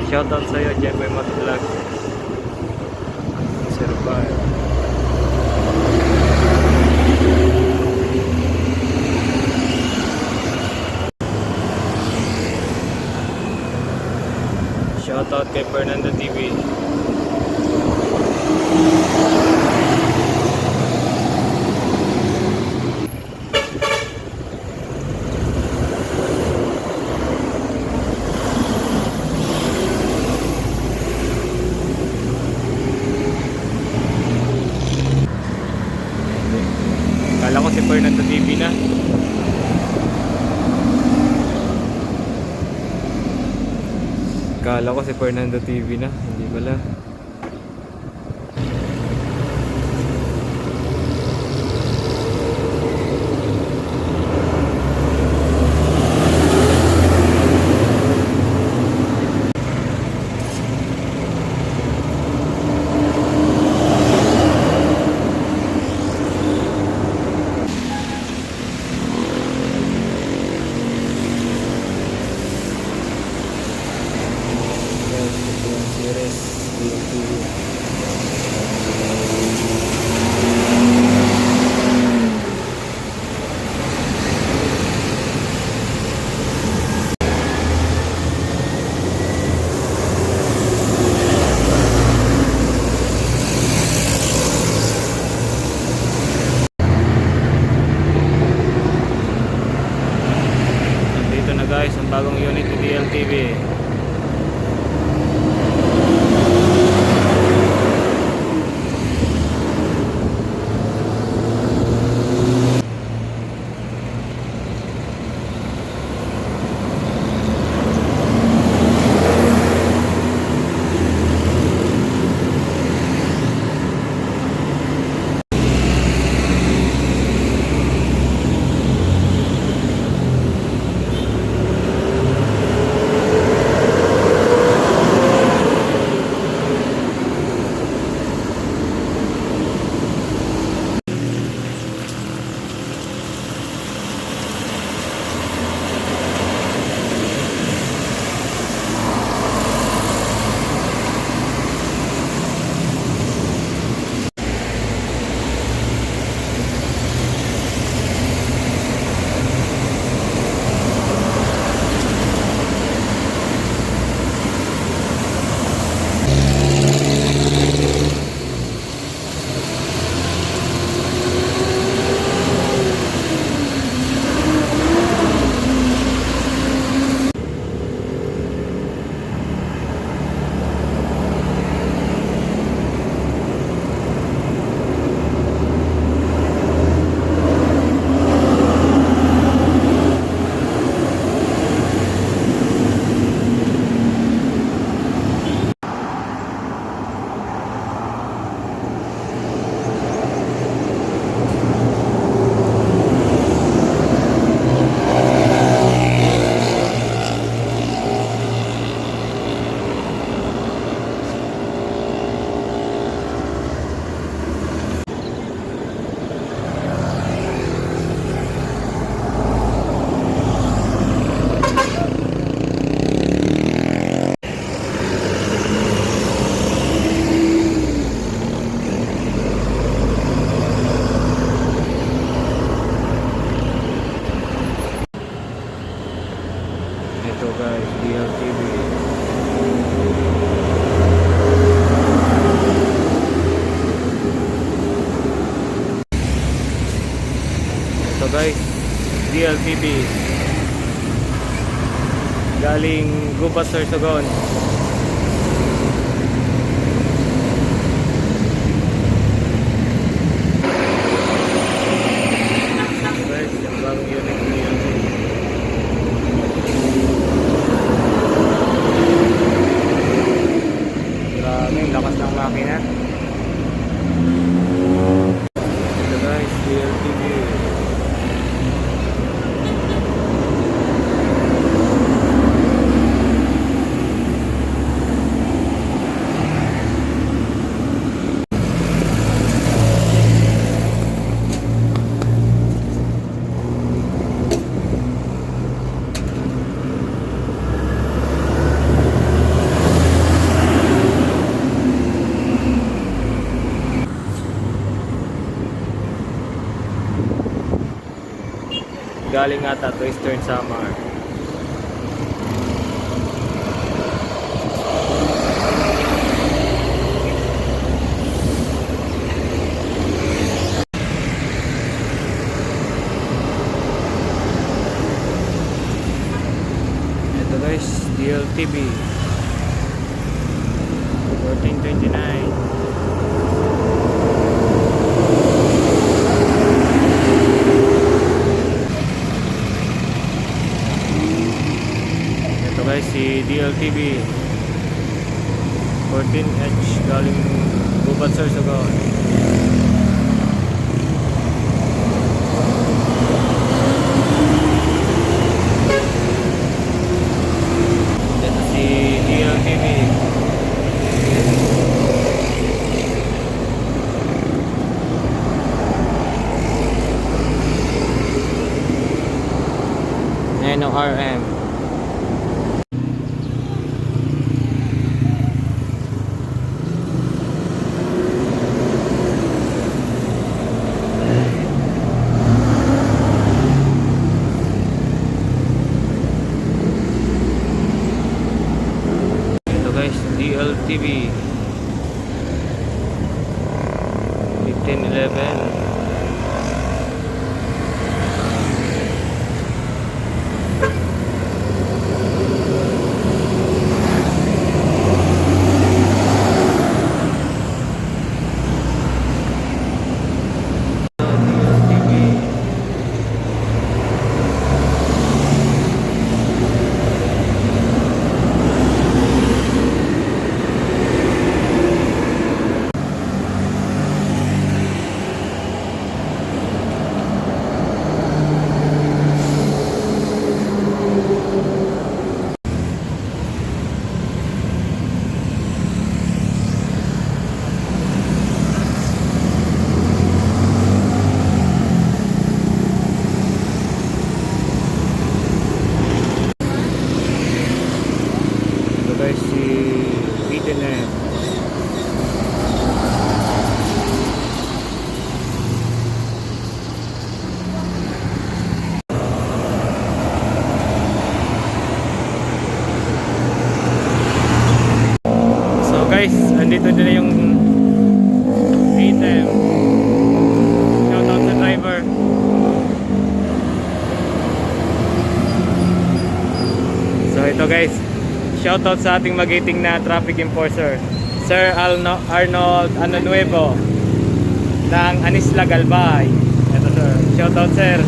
Shoutout sa'yo, Jemboy Motovlog. Sir Bar. Shoutout kay Fernando TV. Kala ko si Fernando TV na. Kala ko si Fernando TV na, hindi pala. Nandito na guys ang bagong unit ni DLTV. Ito guys, DLTV. Ito guys, DLTV. Galing Gubat, Sorsogon. Guys, yung bagong unit ni DLTV. Lakas ng makina. Ito guys, DLTV. galing ata to Eastern Samar. Ito guys, DLTV 1429. Ito guys, si DLTV 14H galing Gubat Sorsogon. Ito si DLTV. NORM. Ito guys, DLTV 1511. Ito guys, si Pitenet. So guys, andito na yung item. Shoutout sa driver. So ito guys, shoutout sa ating magiting na traffic enforcer, Sir Arnold Nuevo ng Anisla Galbay. Ito sir, shoutout sir.